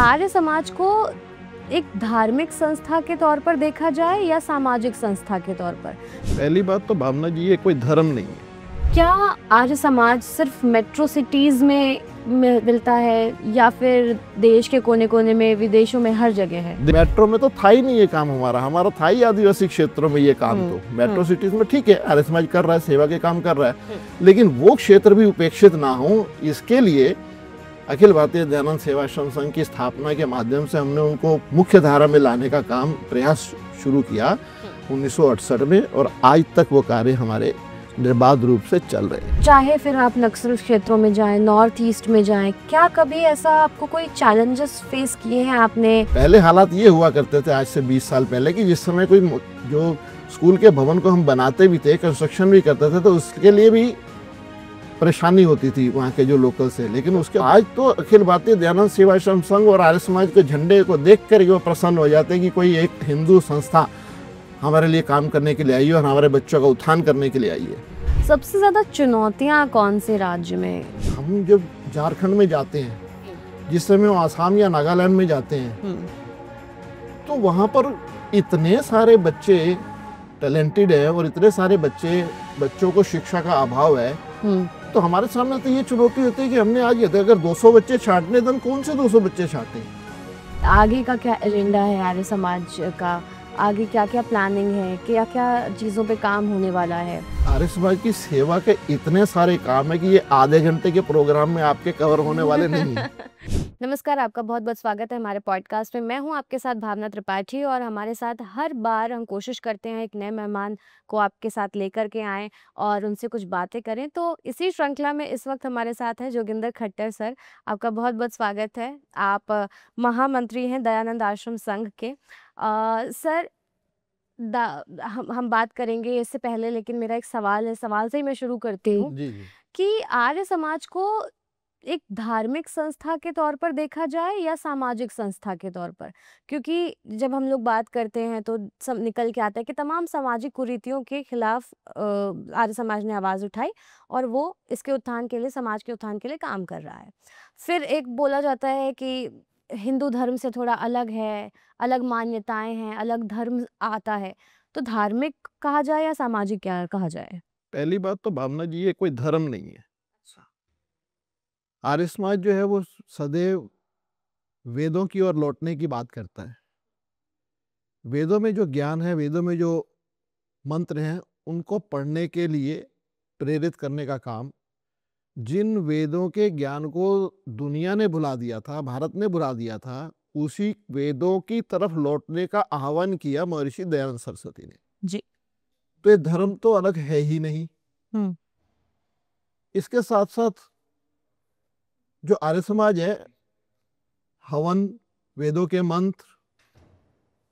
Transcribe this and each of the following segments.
आर्य समाज को एक धार्मिक संस्था के तौर पर देखा जाए या सामाजिक संस्था के तौर पर? पहली बात तो भावना जी, ये कोई धर्म नहीं है। क्या आर्य समाज सिर्फ मेट्रो सिटीज में मिलता है या फिर देश के कोने कोने में, विदेशों में, हर जगह है? मेट्रो में तो था ही नहीं ये काम, हमारा था ही आदिवासी क्षेत्रों में ये काम। तो मेट्रो सिटीज में ठीक है, आर्य समाज कर रहा है, सेवा के काम कर रहा है, लेकिन वो क्षेत्र भी उपेक्षित ना हो, इसके लिए अखिल भारतीय दयानंद सेवाश्रम संघ की स्थापना के माध्यम से हमने उनको मुख्य धारा में लाने का काम प्रयास शुरू किया 1968 में, और आज तक वो कार्य हमारे निर्बाध रूप से चल रहे हैं। चाहे फिर आप नक्सल क्षेत्रों में जाएं, नॉर्थ ईस्ट में जाएं, क्या कभी ऐसा आपको कोई चैलेंजेस फेस किए हैं आपने? पहले हालात ये हुआ करते थे, आज से 20 साल पहले, कि जिस समय कोई जो स्कूल के भवन को हम बनाते भी थे, कंस्ट्रक्शन भी करते थे, तो उसके लिए भी परेशानी होती थी वहाँ के जो लोकल से। लेकिन उसके आज तो अखिल भारतीय दयानंद सेवाश्रम संघ और आर्य समाज के झंडे को देख कर वो प्रसन्न हो जाते हैं कि कोई एक हिंदू संस्था हमारे लिए काम करने के लिए आई है और हमारे बच्चों का उत्थान करने के लिए आई है। सबसे ज्यादा चुनौतियाँ कौन से राज्य में? हम जब झारखंड में जाते हैं, जिस समय वो आसाम या नागालैंड में जाते हैं, तो वहाँ पर इतने सारे बच्चे टैलेंटेड है और इतने सारे बच्चों को शिक्षा का अभाव है। तो हमारे सामने तो ये चुनौती होती है कि हमने आज ये अगर 200 बच्चे छांटने, तो कौन से 200 बच्चे छांटे? आगे का क्या एजेंडा है आर्य समाज का? आगे क्या क्या प्लानिंग है, क्या क्या चीज़ों पे काम होने वाला है? आर्य समाज की सेवा के इतने सारे काम है कि ये आधे घंटे के प्रोग्राम में आपके कवर होने वाले नहीं है। नमस्कार, आपका बहुत बहुत स्वागत है हमारे पॉडकास्ट में। मैं हूं आपके साथ भावना त्रिपाठी, और हमारे साथ हर बार हम कोशिश करते हैं एक नए मेहमान को आपके साथ लेकर के आएँ और उनसे कुछ बातें करें। तो इसी श्रृंखला में इस वक्त हमारे साथ है जोगिंदर खट्टर सर। आपका बहुत बहुत स्वागत है। आप महामंत्री हैं दयानंद आश्रम संघ के। सर, हम बात करेंगे इससे पहले, लेकिन मेरा एक सवाल है, सवाल से ही मैं शुरू करती हूँ कि आर्य समाज को एक धार्मिक संस्था के तौर पर देखा जाए या सामाजिक संस्था के तौर पर? क्योंकि जब हम लोग बात करते हैं तो सब निकल के आता है कि तमाम सामाजिक कुरीतियों के खिलाफ आर्य समाज ने आवाज़ उठाई और वो इसके उत्थान के लिए, समाज के उत्थान के लिए काम कर रहा है। फिर एक बोला जाता है कि हिंदू धर्म से थोड़ा अलग है, अलग मान्यताएं हैं, अलग धर्म आता है। तो धार्मिक कहा जाए या सामाजिक क्या कहा जाए? पहली बात तो भावना जी, ये कोई धर्म नहीं है। आर्य समाज जो है वो सदैव वेदों की ओर लौटने की बात करता है। वेदों में जो ज्ञान है, वेदों में जो मंत्र हैं, उनको पढ़ने के लिए प्रेरित करने का काम, जिन वेदों के ज्ञान को दुनिया ने भुला दिया था, भारत ने भुला दिया था, उसी वेदों की तरफ लौटने का आह्वान किया महर्षि दयानंद सरस्वती ने जी। तो ये धर्म तो अलग है ही नहीं। इसके साथ साथ जो आर्य समाज है, हवन, वेदों के मंत्र,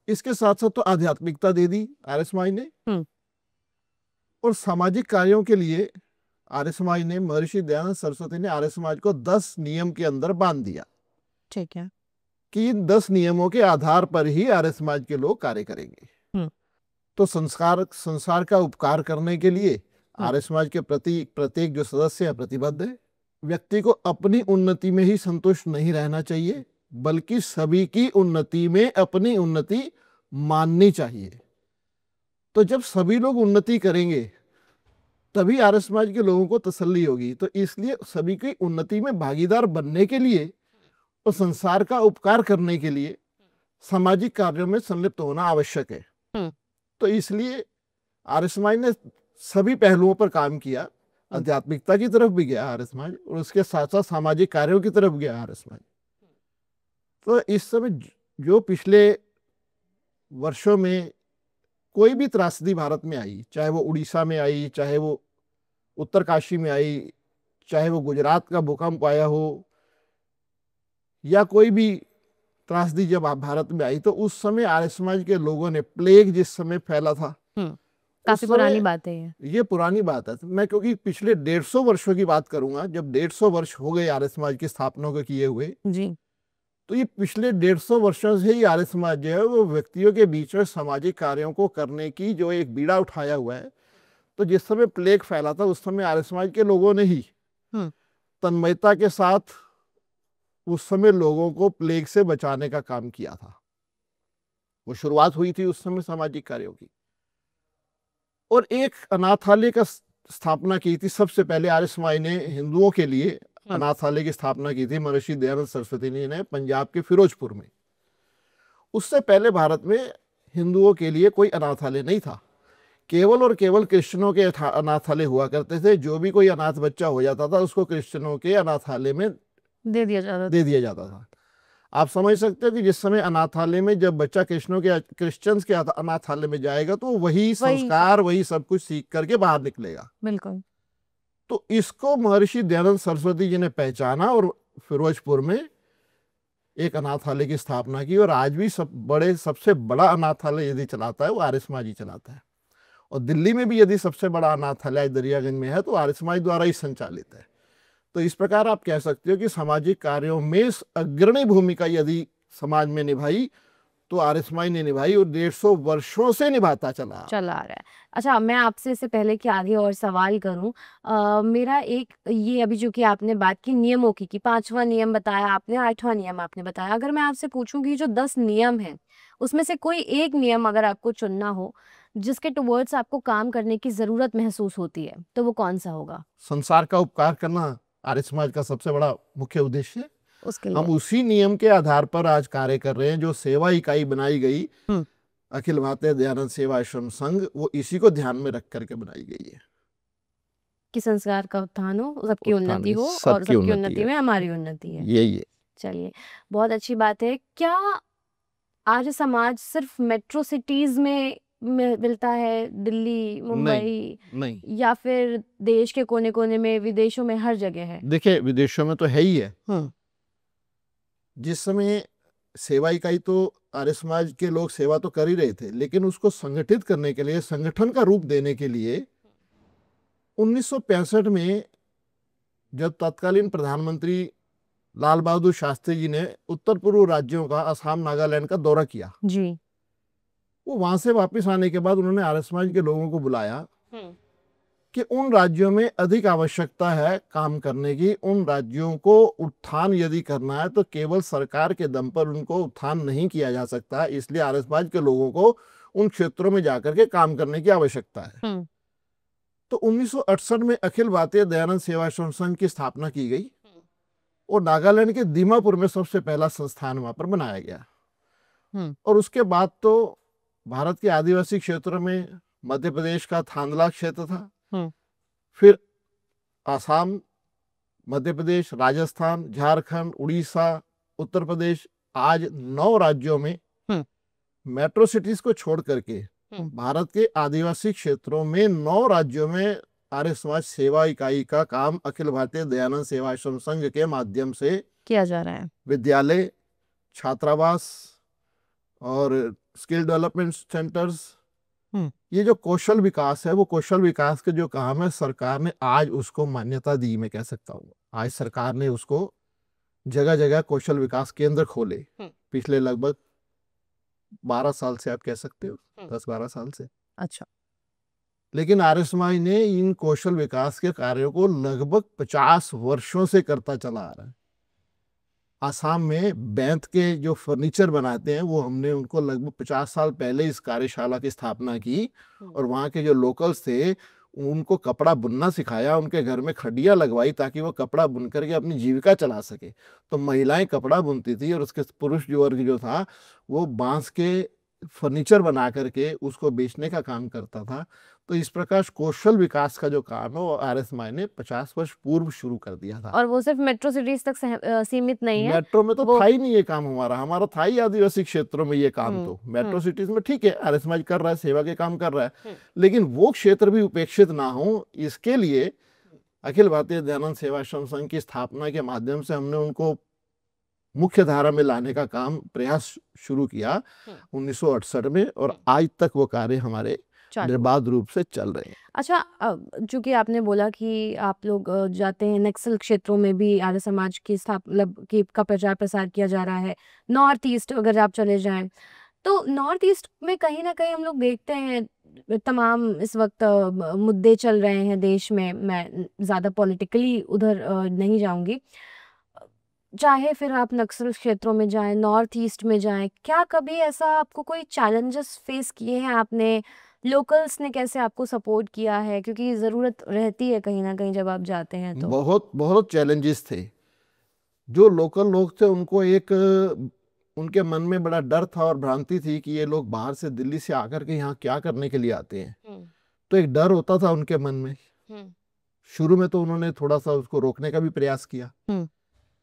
इसके साथ साथ तो आध्यात्मिकता दे दी आर्य समाज ने। और सामाजिक कार्यों के लिए आर्य समाज ने, महर्षि दयानंद सरस्वती ने आर्य समाज को 10 नियम के अंदर बांध दिया। ठीक है। कि इन 10 नियमों के आधार पर ही आर्य समाज के लोग कार्य करेंगे। तो संसार का उपकार करने के लिए आर्य समाज के प्रति प्रत्येक जो सदस्य है प्रतिबद्ध है। व्यक्ति को अपनी उन्नति में ही संतुष्ट नहीं रहना चाहिए, बल्कि सभी की उन्नति में अपनी उन्नति माननी चाहिए। तो जब सभी लोग उन्नति करेंगे तभी आर्य समाज के लोगों को तसल्ली होगी। तो इसलिए सभी की उन्नति में भागीदार बनने के लिए और संसार का उपकार करने के लिए सामाजिक कार्यों में संलिप्त होना आवश्यक है। तो इसलिए आर्य समाज ने सभी पहलुओं पर काम किया। आध्यात्मिकता की तरफ भी गया आर्य समाज, और उसके साथ साथ सामाजिक कार्यों की तरफ गया आर्य समाज। तो इस समय जो पिछले वर्षों में कोई भी त्रासदी भारत में आई, चाहे वो उड़ीसा में आई, चाहे वो उत्तरकाशी में आई, चाहे वो गुजरात का भूकंप आया हो, या कोई भी त्रासदी जब भारत में आई, तो उस समय आर्य समाज के लोगों ने, प्लेग जिस समय फैला था, काफी पुरानी बात है ये पुरानी बात है। मैं क्योंकि पिछले 150 वर्षों की बात करूंगा, जब 150 वर्ष हो गए आर्य समाज की स्थापना को किए हुए जी, तो ये पिछले 150 वर्षों से ही आर्य समाज जो है वो व्यक्तियों के बीच में सामाजिक कार्यों को करने की जो एक बीड़ा उठाया हुआ है। तो जिस समय प्लेग फैला था, उस समय आर्य समाज के लोगों ने ही तन्मयता के साथ उस समय लोगों को प्लेग से बचाने का काम किया था। वो शुरुआत हुई थी उस समय सामाजिक कार्यों की। और एक अनाथालय का स्थापना की थी सबसे पहले आर्य समाज ने हिंदुओं के लिए। अनाथालय की स्थापना की थी महर्षि दयानंद सरस्वती ने पंजाब के फिरोजपुर में। उससे पहले भारत में हिंदुओं के लिए कोई अनाथालय नहीं था। केवल और केवल क्रिश्चियनों के अनाथालय हुआ करते थे। जो भी कोई अनाथ बच्चा हो जाता था उसको क्रिश्चियनों के अनाथालय में दे दिया जाता था। आप समझ सकते हो कि जिस समय अनाथालय में जब बच्चा क्रिश्चियंस के अनाथालय में जाएगा तो वही संस्कार वही सब कुछ सीख करके बाहर निकलेगा। बिल्कुल। तो इसको महर्षि दयानंद सरस्वती जी ने पहचाना और फिरोजपुर में एक अनाथालय की स्थापना की। और आज भी सबसे बड़ा अनाथालय यदि चलाता है वो आर्य समाज ही चलाता है। और दिल्ली में भी यदि सबसे बड़ा अनाथालय दरियागंज में है तो आर्य समाज द्वारा ही संचालित है। तो इस प्रकार आप कह सकते हो कि सामाजिक कार्यों में अग्रणी भूमिका यदि समाज में निभाई तो आर्य समाज ने निभाई और 150 वर्षों से निभाता चला आ रहा है। अच्छा, मैं आपसे इससे पहले कि आगे और सवाल करूं, मेरा एक ये अभी जो कि आपने बात की नियमों की 5वां नियम बताया आपने, 8वां नियम आपने बताया। अगर मैं आपसे पूछूं कि जो 10 नियम हैं उसमें से कोई एक नियम अगर आपको चुनना हो जिसके टुवर्ड्स आपको काम करने की जरूरत महसूस होती है तो वो कौन सा होगा? संसार का उपकार करना आर्य समाज का सबसे बड़ा मुख्य उद्देश्य है। उसके लिए हम उसी नियम के आधार पर आज कार्य कर रहे हैं। जो सेवा इकाई बनाई गई अखिल भारतीय दयानंद सेवा आश्रम संघ, वो इसी को ध्यान में रख करके बनाई गई है कि संस्कार का उत्थान हो, सबकी उन्नति हो और सबकी उन्नति में हमारी उन्नति है। यही है। चलिए, बहुत अच्छी बात है। क्या आर्य समाज सिर्फ मेट्रो सिटीज में मिलता है, दिल्ली, मुंबई, नहीं, या फिर देश के कोने कोने में, विदेशों में, हर जगह है? देखिए, विदेशों में तो है ही है। जिस समय सेवा इकाई तो आर्य समाज के लोग सेवा तो कर ही रहे थे, लेकिन उसको संगठित करने के लिए, संगठन का रूप देने के लिए 1965 में जब तत्कालीन प्रधानमंत्री लाल बहादुर शास्त्री जी ने उत्तर पूर्व राज्यों का, असम, नागालैंड का दौरा किया जी, वो वहां से वापस आने के बाद उन्होंने आर्य समाज के लोगों को बुलाया कि उन राज्यों में अधिक आवश्यकता है काम करने की। उन राज्यों को उत्थान यदि करना है तो केवल सरकार के दम पर उनको उत्थान नहीं किया जा सकता। इसलिए आर्य समाज के लोगों को उन क्षेत्रों में जाकर के काम करने की आवश्यकता है। तो 1968 में अखिल भारतीय दयानंद सेवाश्रम संघ की स्थापना की गई और नागालैंड के दीमापुर में सबसे पहला संस्थान वहां पर बनाया गया। और उसके बाद तो भारत के आदिवासी क्षेत्रों में मध्य प्रदेश का थांदला क्षेत्र था, फिर आसाम, मध्य प्रदेश, राजस्थान, झारखंड, उड़ीसा, उत्तर प्रदेश, आज 9 राज्यों में मेट्रो सिटीज को छोड़ करके भारत के आदिवासी क्षेत्रों में 9 राज्यों में आर्य समाज सेवा इकाई का काम अखिल भारतीय दयानंद सेवाश्रम संघ के माध्यम से किया जा रहा है। विद्यालय, छात्रावास और स्किल डेवलपमेंट सेंटर्स, ये जो कौशल विकास है, वो कौशल विकास के जो काम है सरकार ने आज उसको मान्यता दी, मैं कह सकता हूँ। आज सरकार ने उसको जगह जगह कौशल विकास केंद्र खोले पिछले लगभग 12 साल से, आप कह सकते हो 10-12 साल से। अच्छा, लेकिन आर्य समाज ने इन कौशल विकास के कार्यों को लगभग 50 वर्षों से करता चला आ रहा है। आसाम में बैंत के जो फर्नीचर बनाते हैं वो हमने उनको लगभग 50 साल पहले इस कार्यशाला की स्थापना की और वहाँ के जो लोकल्स थे उनको कपड़ा बुनना सिखाया, उनके घर में खड्डियाँ लगवाई ताकि वो कपड़ा बुन करके अपनी जीविका चला सके। तो महिलाएं कपड़ा बुनती थी और उसके पुरुष जो वर्ग जो था वो बांस के फर्नीचर बना करके उसको बेचने का काम करता था। तो इस प्रकार कौशल विकास का जो काम है वो आर्य समाज ने 50 वर्ष पूर्व शुरू कर दिया था। और वो सिर्फ मेट्रो सिटीज तक सीमित नहीं है। मेट्रो में तो था ही नहीं ये काम, हमारा था ही आदिवासी क्षेत्रों में ये काम। तो मेट्रो सिटीज में ठीक है आर्य समाज कर रहा है, सेवा के काम कर रहा है, लेकिन वो क्षेत्र भी उपेक्षित ना हो, इसके लिए अखिल भारतीय दयानंद सेवाश्रम संघ की स्थापना के माध्यम से हमने उनको मुख्य धारा में लाने का काम प्रयास शुरू किया 1968 में और आज तक वो कार्य हमारे निर्बाध रूप से चल रहे हैं। अच्छा, चूंकि आपने बोला कि आप लोग जाते हैं नक्सल क्षेत्रों में भी आर्य समाज की का प्रचार प्रसार किया जा रहा है। नॉर्थ ईस्ट अगर आप चले जाएं तो नॉर्थ ईस्ट में कहीं ना कहीं हम लोग देखते हैं तमाम इस वक्त मुद्दे चल रहे हैं देश में। मैं ज़्यादा पॉलिटिकली उधर नहीं जाऊंगी। चाहे फिर आप नक्सल क्षेत्रों में जाएँ, नॉर्थ ईस्ट में जाएँ, क्या कभी ऐसा आपको कोई चैलेंजेस फेस किए हैं आपने? लोकल्स ने कैसे आपको सपोर्ट किया है? क्योंकि ज़रूरत रहती है कहीं न कहीं जब आप जाते हैं तो। बहुत बहुत चैलेंजेस थे। जो लोकल लोग थे उनको एक उनके मन में बड़ा डर था और भ्रांति थी कि ये लोग बाहर से दिल्ली से आकर के यहाँ क्या करने के लिए आते हैं। हुँ, तो एक डर होता था उनके मन में। हुँ, शुरू में तो उन्होंने थोड़ा सा उसको रोकने का भी प्रयास किया, हुँ,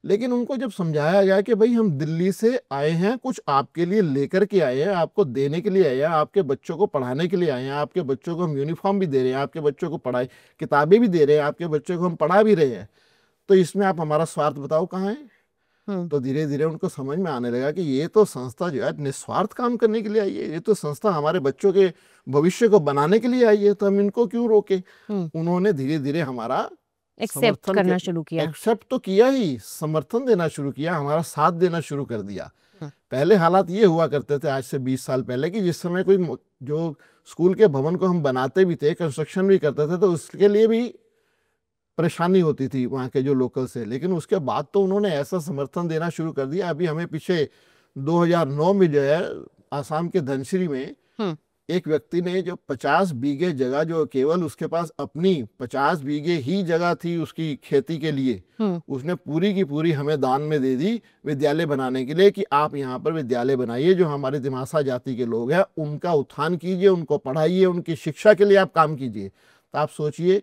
लेकिन उनको जब समझाया गया कि भाई हम दिल्ली से आए हैं, कुछ आपके लिए लेकर के आए हैं, आपको देने के लिए आए हैं, आपके बच्चों को पढ़ाने के लिए आए हैं, आपके बच्चों को हम यूनिफॉर्म भी दे रहे हैं, आपके बच्चों को पढ़ाई किताबें भी दे रहे हैं, आपके बच्चों को हम पढ़ा भी रहे हैं, तो इसमें आप हमारा स्वार्थ बताओ कहाँ है। हुँ, तो धीरे धीरे उनको समझ में आने लगा कि ये तो संस्था जो है निस्वार्थ काम करने के लिए आई है, ये तो संस्था हमारे बच्चों के भविष्य को बनाने के लिए आई है, तो हम इनको क्यों रोके। हुँ। उन्होंने धीरे धीरे हमारा एक्सेप्ट समर्थन करना शुरू किया। एक्सेप्ट तो किया ही, समर्थन देना शुरू किया, हमारा साथ देना शुरू कर दिया। हुँ, पहले हालात ये हुआ करते थे आज से 20 साल पहले कि जिस समय कोई जो स्कूल के भवन को हम बनाते भी थे, कंस्ट्रक्शन भी करते थे, तो उसके लिए भी परेशानी होती थी वहाँ के जो लोकल से। लेकिन उसके बाद तो उन्होंने ऐसा समर्थन देना शुरू कर दिया। अभी हमें पीछे 2009 में जो है आसाम के धनसिरी में हुँ, एक व्यक्ति ने जो 50 बीघे जगह, जो केवल उसके पास अपनी 50 बीघे ही जगह थी उसकी खेती के लिए, हुँ, उसने पूरी की पूरी हमें दान में दे दी विद्यालय बनाने के लिए कि आप यहाँ पर विद्यालय बनाइए, जो हमारे दिमासा जाति के लोग हैं उनका उत्थान कीजिए, उनको पढ़ाइए, उनकी शिक्षा के लिए आप काम कीजिए। तो आप सोचिए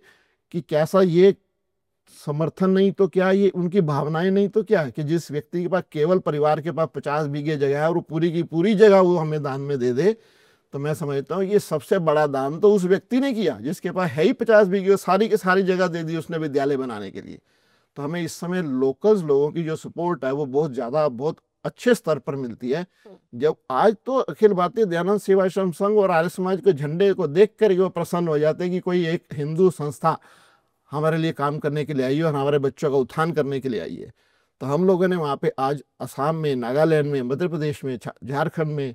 कि कैसा ये समर्थन नहीं तो क्या, ये उनकी भावनाएं नहीं तो क्या, कि जिस व्यक्ति के पास केवल परिवार के पास 50 बीघे जगह है और वो पूरी की पूरी जगह वो हमें दान में दे दे। तो मैं समझता हूँ ये सबसे बड़ा दान तो उस व्यक्ति ने किया जिसके पास है ही 50 बीघे, सारी की सारी जगह दे दी उसने विद्यालय बनाने के लिए। तो हमें इस समय लोकल्स लोगों की जो सपोर्ट है वो बहुत ज़्यादा, बहुत अच्छे स्तर पर मिलती है। जब आज तो अखिल भारतीय दयानंद सेवाश्रम संघ और आर्य समाज के झंडे को देख कर वो प्रसन्न हो जाते हैं कि कोई एक हिंदू संस्था हमारे लिए काम करने के लिए आई है और हमारे बच्चों का उत्थान करने के लिए आई है। तो हम लोगों ने वहाँ पे आज असम में, नागालैंड में, मध्य प्रदेश में, झारखंड में,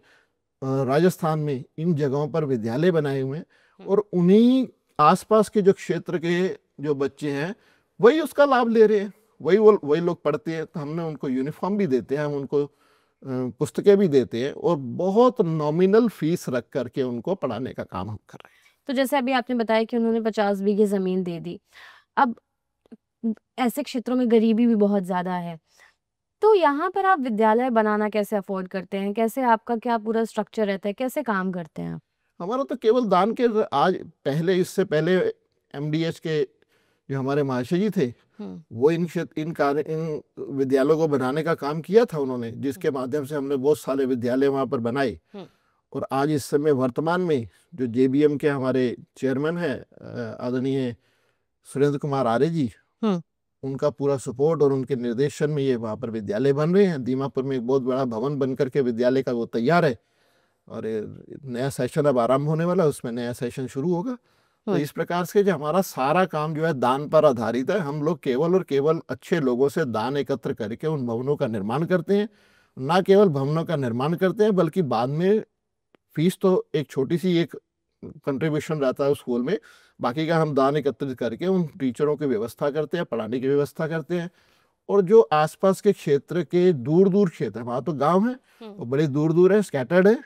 राजस्थान में, इन जगहों पर विद्यालय बनाए हुए हैं और उन्हीं आसपास के जो क्षेत्र के जो बच्चे हैं वही उसका लाभ ले रहे हैं, वही लोग पढ़ते हैं। तो हमने उनको यूनिफॉर्म भी देते हैं, हम उनको पुस्तकें भी देते हैं और बहुत नॉमिनल फीस रख करके उनको पढ़ाने का काम हम कर रहे हैं। तो जैसे अभी आपने बताया कि उन्होंने 50 बीघे ज़मीन दे दी। अब ऐसे क्षेत्रों में गरीबी भी बहुत ज़्यादा है। तो यहाँ पर आप विद्यालय बनाना कैसे अफ़ोर्ड करते हैं? कैसे आपका क्या पूरा स्ट्रक्चर रहता है? कैसे काम करते हैं आप? हमारा तो केवल दान के आज पहले, इससे पहले एमडीएच के जो हमारे महाशय जी थे हुँ, वो इन विद्यालयों को बनाने का काम किया था उन्होंने, जिसके माध्यम से हमने बहुत सारे विद्यालय वहाँ पर बनाए। हुँ, और आज इस समय वर्तमान में जो जेबीएम के हमारे चेयरमैन हैं आदरणीय सुरेंद्र कुमार आर्य जी, हुँ, उनका पूरा सपोर्ट और उनके निर्देशन में ये वहाँ पर विद्यालय बन रहे हैं। दीमापुर में एक बहुत बड़ा भवन बन करके विद्यालय का वो तैयार है और ये नया सेशन अब आरंभ होने वाला है, उसमें नया सेशन शुरू होगा। तो हुँ, इस प्रकार से जो हमारा सारा काम जो है दान पर आधारित है। हम लोग केवल और केवल अच्छे लोगों से दान एकत्र करके उन भवनों का निर्माण करते हैं। ना केवल भवनों का निर्माण करते हैं बल्कि बाद में फीस तो एक छोटी सी एक कंट्रीब्यूशन रहता है स्कूल में, बाकी का हम दान एकत्रित करके उन टीचरों की व्यवस्था करते हैं, पढ़ाने की व्यवस्था करते हैं। और जो आसपास के क्षेत्र के दूर दूर क्षेत्र है, वहाँ तो गांव है वो बड़े दूर दूर है, स्कैटर्ड है।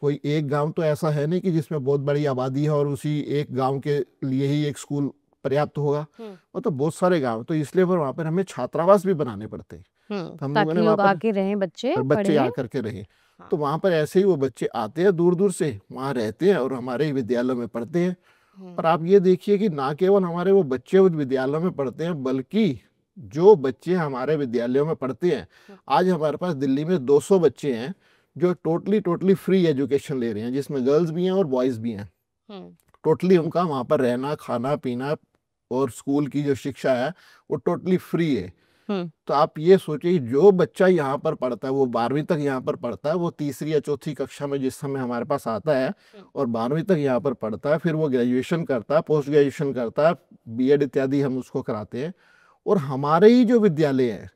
कोई एक गांव तो ऐसा है नहीं कि जिसमें बहुत बड़ी आबादी है और उसी एक गांव के लिए ही एक स्कूल पर्याप्त होगा। वो तो बहुत सारे गांव, तो इसलिए वहाँ पर हमें छात्रावास भी बनाने पड़ते हैं। तो हम लोगों ताकि ने वहाँ लोग पर आके रहें, बच्चे बच्चे पढ़ें। आकर के रहे। हाँ। तो वहाँ पर ऐसे ही वो बच्चे आते हैं दूर दूर से, वहाँ रहते हैं और हमारे ही विद्यालयों में पढ़ते हैं। हुँ, पर आप ये देखिए कि ना केवल हमारे वो बच्चे उस विद्यालयों में पढ़ते हैं बल्कि जो बच्चे हमारे विद्यालयों में पढ़ते हैं, आज हमारे पास दिल्ली में 200 बच्चे हैं जो टोटली फ्री एजुकेशन ले रहे हैं, जिसमें गर्ल्स भी हैं और बॉयज़ भी हैं। हुँ, टोटली उनका वहाँ पर रहना, खाना पीना और स्कूल की जो शिक्षा है वो टोटली फ्री है। हुँ, तो आप ये सोचिए जो बच्चा यहाँ पर पढ़ता है, वो 12वीं तक यहाँ पर पढ़ता है, वो तीसरी या चौथी कक्षा में जिस समय हमारे पास आता है और 12वीं तक यहाँ पर पढ़ता है, फिर वो ग्रेजुएशन करता है, पोस्ट ग्रेजुएशन करता है, बीएड इत्यादि हम उसको कराते हैं। और हमारे ही जो विद्यालय हैं,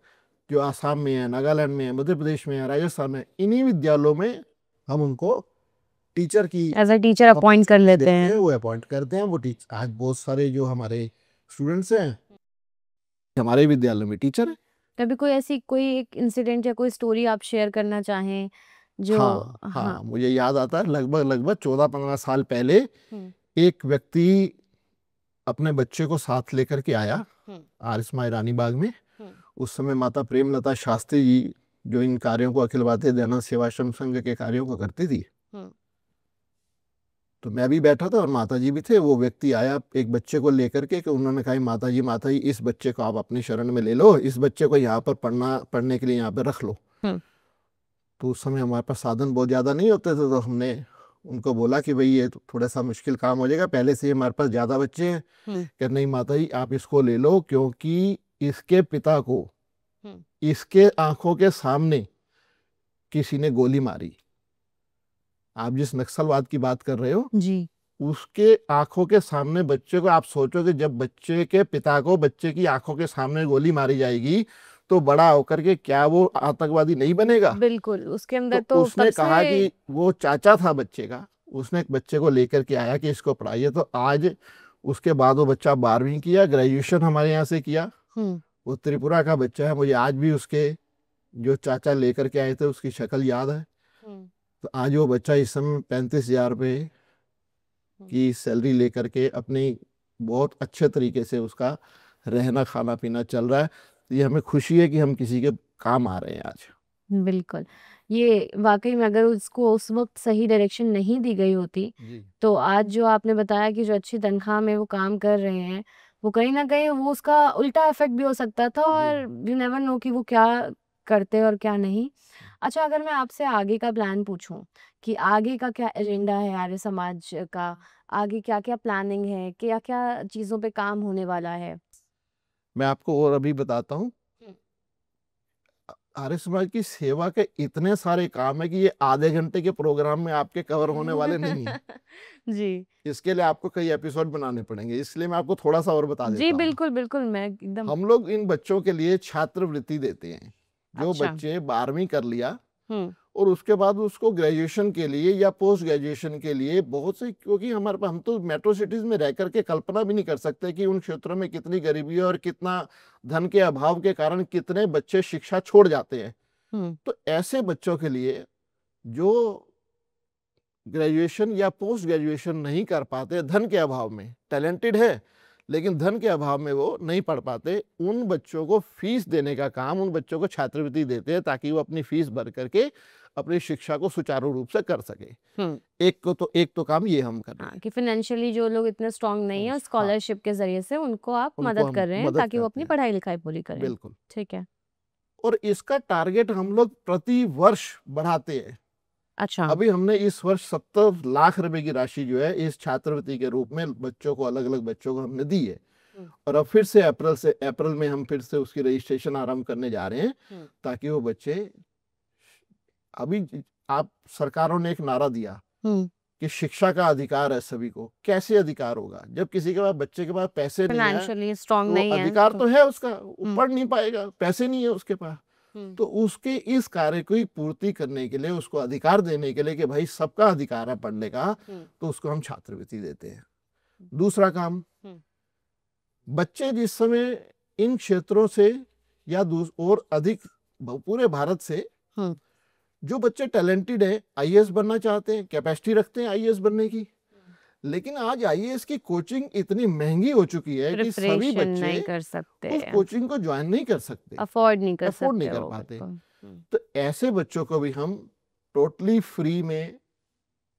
जो आसाम में है, नागालैंड में है, मध्य प्रदेश में है, राजस्थान में, इन्हीं विद्यालयों में हम उनको टीचर की एज़ अ टीचर अपॉइंट कर लेते देते हैं। हैं, वो अपॉइंट करते हैं। वो टीचर आज बहुत सारे जो हमारे स्टूडेंट्स हैं हमारे विद्यालय में टीचर हैं। कभी कोई ऐसी कोई एक इंसिडेंट या कोई स्टोरी आप शेयर करना चाहें जो? हाँ हाँ। हाँ, मुझे याद आता है, लगभग लगभग 14-15 साल पहले हम्म। एक व्यक्ति अपने बच्चे को साथ लेकर के आया हम्म। आरिस्मा रानी बाग में। हम्म। उस समय माता प्रेमलता शास्त्री जी, जो इन कार्यों को अखिल भारतीय दयानंद सेवाश्रम संघ के कार्यों को करती थी, हम्म। तो मैं भी बैठा था और माता जी भी थे। वो व्यक्ति आया एक बच्चे को लेकर के, कि उन्होंने कहा, माता जी इस बच्चे को आप अपनी शरण में ले लो, इस बच्चे को यहाँ पर पढ़ने के लिए यहाँ पर रख लो। तो उस समय हमारे पास साधन बहुत ज़्यादा नहीं होते थे, तो हमने उनको बोला कि भाई ये तो थोड़ा सा मुश्किल काम हो जाएगा, पहले से ही हमारे पास ज़्यादा बच्चे हैं। कि नहीं माता जी, आप इसको ले लो, क्योंकि इसके पिता को इसके आंखों के सामने किसी ने गोली मारी। आप जिस नक्सलवाद की बात कर रहे हो जी, उसके आंखों के सामने बच्चे को, आप सोचो कि जब बच्चे के पिता को बच्चे की आंखों के सामने गोली मारी जाएगी तो बड़ा होकर के क्या वो आतंकवादी नहीं बनेगा? बिल्कुल। उसके अंदर तो तो उसने कब कहा से कि वो चाचा था बच्चे का, उसने एक बच्चे को लेकर के आया कि इसको पढ़ाइए। तो आज उसके बाद वो बच्चा 12वीं किया, ग्रेजुएशन हमारे यहाँ से किया। वो त्रिपुरा का बच्चा है। मुझे आज भी उसके जो चाचा लेकर के आए थे उसकी शक्ल याद है। तो आज वो बच्चा इस समय 35,000 रुपये की सैलरी लेकर के अपनी बहुत अच्छे तरीके से उसका रहना खाना पीना चल रहा है। तो ये हमें खुशी है कि हम किसी के काम आ रहे हैं आज। बिल्कुल। ये वाक़ई में अगर उसको उस वक़्त सही डायरेक्शन नहीं दी गई होती, जी तो आज जो आपने बताया कि जो अच्छी तनख्वाह में वो काम कर रहे हैं, वो कहीं न कहीं वो उसका उल्टा इफ़ेक्ट भी हो सकता था और यू नेवर नो कि वो क्या करते और क्या नहीं। अच्छा, अगर मैं आपसे आगे का प्लान पूछूँ कि आगे का क्या एजेंडा है आर्य समाज का? आगे क्या-क्या प्लानिंग है? क्या-क्या चीज़ों पे काम होने वाला है? मैं आपको और अभी बताता हूँ। हुँ। आर्य समाज की सेवा के इतने सारे काम है कि ये आधे घंटे के प्रोग्राम में आपके कवर होने वाले नहीं है। जी। इसके लिए आपको कई एपिसोड बनाने पड़ेंगे, इसलिए मैं आपको थोड़ा सा और बता जी, देता हूँ। बिल्कुल, बिल्कुल, मैं एकदम। हम लोग इन बच्चों के लिए छात्रवृत्ति देते हैं। जो अच्छा। बच्चे 12वीं कर लिया हुँ। और उसके बाद उसको ग्रेजुएशन के लिए या पोस्ट ग्रेजुएशन के लिए बहुत से, क्योंकि हमारे पास, हम तो मेट्रो सिटीज में रह करके कल्पना भी नहीं कर सकते कि उन क्षेत्रों में कितनी गरीबी है और कितना धन के अभाव के कारण कितने बच्चे शिक्षा छोड़ जाते हैं। तो ऐसे बच्चों के लिए जो ग्रेजुएशन या पोस्ट ग्रेजुएशन नहीं कर पाते, धन के अभाव में, टैलेंटेड है लेकिन धन के अभाव में वो नहीं पढ़ पाते, उन बच्चों को फीस देने का काम, उन बच्चों को छात्रवृत्ति देते हैं ताकि वो अपनी फीस भर करके अपनी शिक्षा को सुचारू रूप से कर सके। एक तो काम ये हम कर रहे हाँ, हैं। कि फाइनेंशियली जो लोग इतने स्ट्रांग नहीं है, हाँ, स्कॉलरशिप के ज़रिए से उनको आप उनको मदद हम कर रहे हैं मदद ताकि वो करते अपनी हैं। पढ़ाई-लिखाई पूरी करें। बिल्कुल। ठीक है। और इसका टारगेट हम लोग प्रति वर्ष बढ़ाते हैं। अच्छा। अभी हमने इस वर्ष 70 लाख रुपए की राशि जो है इस छात्रवृत्ति के रूप में बच्चों को, अलग अलग बच्चों को हमने दी है। और अब फिर से अप्रैल में हम फिर से उसकी रजिस्ट्रेशन आरंभ करने जा रहे हैं ताकि वो बच्चे, अभी आप सरकारों ने एक नारा दिया कि शिक्षा का अधिकार है सभी को। कैसे अधिकार होगा जब किसी के पास, बच्चे के पास पैसे नहीं है? फाइनेंशियली स्ट्रांग तो नहीं है अधिकार तो तो है उसका, वो पढ़ नहीं पाएगा, पैसे नहीं है उसके पास। तो उसके इस कार्य की पूर्ति करने के लिए, उसको अधिकार देने के लिए कि भाई सबका अधिकार है पढ़ने का, तो उसको हम छात्रवृत्ति देते हैं। दूसरा काम, बच्चे जिस समय इन क्षेत्रों से या और अधिक पूरे भारत से जो बच्चे टैलेंटेड है, आईएएस बनना चाहते हैं, कैपेसिटी रखते हैं आईएएस बनने की, लेकिन आज आईएएस की कोचिंग इतनी महंगी हो चुकी है कि सभी प्रिपरेशन नहीं बच्चे कर सकते, उस कोचिंग को ज्वाइन नहीं कर सकते, अफोर्ड नहीं कर अफोर्ड नहीं सकते कर वो पाते। बिल्कुल। तो ऐसे बच्चों को भी हम टोटली फ्री में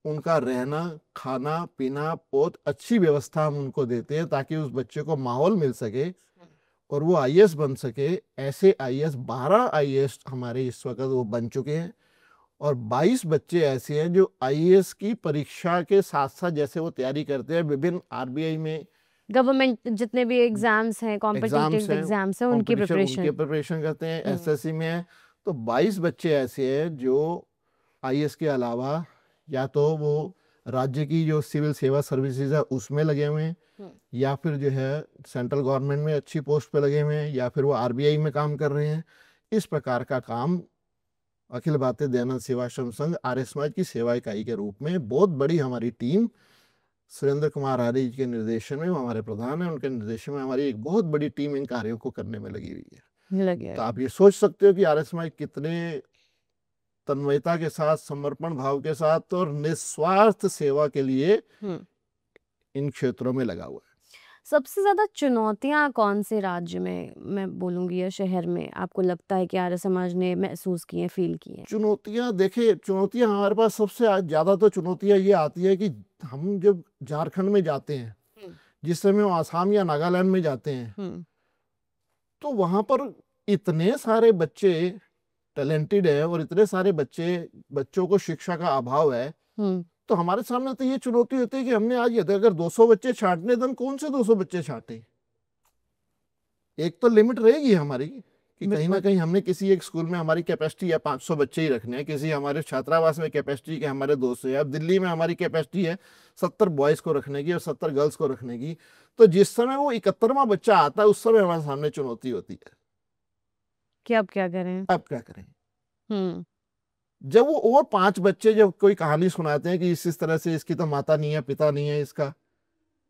उनका रहना खाना पीना बहुत अच्छी व्यवस्था हम उनको देते हैं ताकि उस बच्चे को माहौल मिल सके और वो आईएएस बन सके। ऐसे आईएएस 12 आईएएस हमारे इस वक्त वो बन चुके हैं और 22 बच्चे ऐसे हैं जो आईएएस की परीक्षा के साथ साथ, जैसे वो तैयारी करते हैं विभिन्न आरबीआई में गवर्नमेंट जितने भी एग्जाम्स हैं, कॉम्पिटिटिव एग्जाम्स हैं, उनकी प्रिपरेशन करते हैं, एसएससी में है। तो 22 बच्चे ऐसे हैं जो आईएएस के अलावा या तो वो राज्य की जो सिविल सेवा सर्विसेज है उसमें लगे हुए हैं, या फिर जो है सेंट्रल गवर्नमेंट में अच्छी पोस्ट पे लगे हुए हैं, या फिर वो आरबीआई में काम कर रहे हैं। इस प्रकार का काम अखिल भारतीय दयानंद सेवाश्रम संघ आर्य समाज की सेवा इकाई के रूप में बहुत बड़ी हमारी टीम, सुरेंद्र कुमार आर्य जी के निर्देशन में, वो हमारे प्रधान हैं, उनके निर्देशन में हमारी एक बहुत बड़ी टीम इन कार्यों को करने में लगी हुई है। लगे। तो आप ये सोच सकते हो कि आर्य समाज कितने तन्मयता के साथ, समर्पण भाव के साथ और निस्वार्थ सेवा के लिए इन क्षेत्रों में लगा हुआ है। सबसे ज्यादा चुनौतियां कौन से राज्य में, मैं बोलूंगी, या शहर में आपको लगता है कि आर्य समाज ने महसूस की है, फील की है? चुनौतियां, देखिए चुनौतियां हमारे पास सबसे ज्यादा तो चुनौतियां ये आती है कि हम जब झारखंड में जाते हैं, जिस समय हम आसाम या नागालैंड में जाते हैं, तो वहां पर इतने सारे बच्चे टैलेंटेड है और इतने सारे बच्चों को शिक्षा का अभाव है। तो हमारे सामने तो ये चुनौती होती है कि हमने आज ये अगर 200 बच्चे छांटने, तो कौन से 200 बच्चे छांटे? एक तो लिमिट रहेगी हमारी कि कहीं ना कहीं हमने किसी एक स्कूल में हमारी कैपेसिटी है 500 बच्चे ही रखने हैं, किसी हमारे छात्रावास में कैपेसिटी के हमारे 200 है। अब दिल्ली में हमारी कैपेसिटी है 70 बॉयज को रखने की और 70 गर्ल्स को रखने की। तो जिस समय वो 71वां बच्चा आता है, उस समय हमारे सामने चुनौती होती है कि अब क्या करें, अब क्या करें। जब वो और 5 बच्चे जब कोई कहानी सुनाते हैं कि इस तरह से इसकी तो माता नहीं है, पिता नहीं है इसका,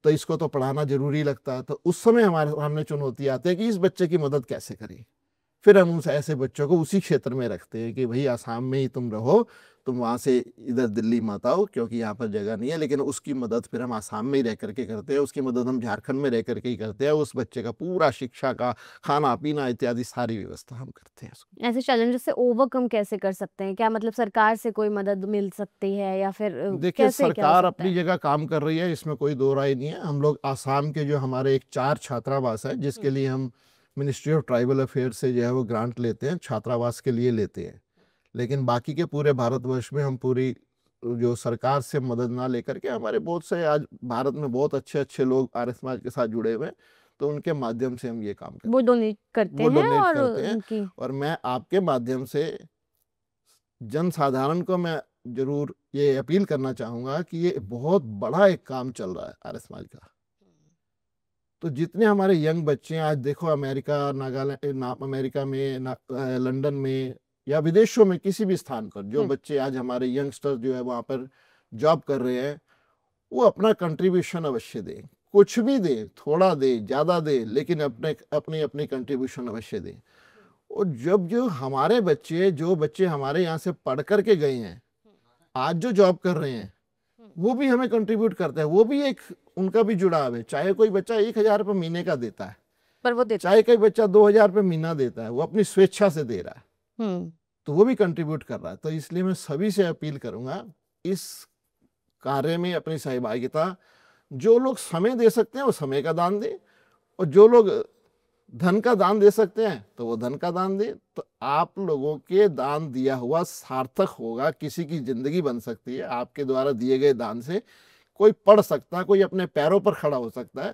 तो इसको तो पढ़ाना जरूरी लगता है, तो उस समय हमारे सामने चुनौती आती है कि इस बच्चे की मदद कैसे करें। फिर हम उनसे ऐसे बच्चों को उसी क्षेत्र में रखते हैं कि भाई आसाम में ही तुम रहो, तुम वहां से इधर दिल्ली मत आओ क्योंकि यहाँ पर जगह नहीं है। लेकिन उसकी मदद फिर हम आसाम में ही रह करके करते हैं, उसकी मदद हम झारखंड में रह करके ही करते हैं। उस बच्चे का पूरा शिक्षा का, खाना पीना इत्यादि सारी व्यवस्था हम करते हैं। ऐसे चैलेंजेस से ओवरकम कैसे कर सकते हैं? क्या मतलब सरकार से कोई मदद मिल सकती है या फिर देखिए, कैसे क्या हो सरकार सकता अपनी है? जगह काम कर रही है, इसमें कोई दो राय नहीं है। हम लोग आसाम के जो हमारे एक 4 छात्रावास है, जिसके लिए हम मिनिस्ट्री ऑफ ट्राइबल अफेयर से जो है वो ग्रांट लेते हैं, छात्रावास के लिए लेते हैं। लेकिन बाकी के पूरे भारतवर्ष में हम पूरी जो सरकार से मदद ना लेकर के, हमारे बहुत से आज भारत में बहुत अच्छे अच्छे लोग आर्य समाज के साथ जुड़े हुए हैं, तो उनके माध्यम से हम ये काम करते हैं। वो डोनेट करते हैं उनकी। और मैं आपके माध्यम से जन साधारण को मैं जरूर ये अपील करना चाहूंगा कि ये बहुत बड़ा एक काम चल रहा है आर्य समाज का। तो जितने हमारे यंग बच्चे हैं आज, देखो अमेरिका, नागालैंड, अमेरिका में, लंदन में या विदेशों में किसी भी स्थान पर जो बच्चे आज हमारे यंगस्टर जो है वहां पर जॉब कर रहे हैं, वो अपना कंट्रीब्यूशन अवश्य दें। कुछ भी दे, थोड़ा दे, ज्यादा दे, लेकिन अपनी अपनी कंट्रीब्यूशन अवश्य दें। और जब जो हमारे बच्चे, जो बच्चे हमारे यहाँ से पढ़ करके गए हैं, आज जो जॉब कर रहे हैं, वो भी हमें कंट्रीब्यूट करते हैं। वो भी एक, उनका भी जुड़ाव है। चाहे कोई बच्चा 1000 रुपये महीने का देता है, पर वो देता, चाहे कोई बच्चा 2000 रुपये महीना देता है, वो अपनी स्वेच्छा से दे रहा है, तो वो भी कंट्रीब्यूट कर रहा है। तो इसलिए मैं सभी से अपील करूंगा, इस कार्य में अपनी सहभागिता, जो लोग समय दे सकते हैं वो समय का दान दें, और जो लोग धन का दान दे सकते हैं तो वो धन का दान दें। तो आप लोगों के दान दिया हुआ सार्थक होगा, किसी की जिंदगी बन सकती है। आपके द्वारा दिए गए दान से कोई पढ़ सकता है, कोई अपने पैरों पर खड़ा हो सकता है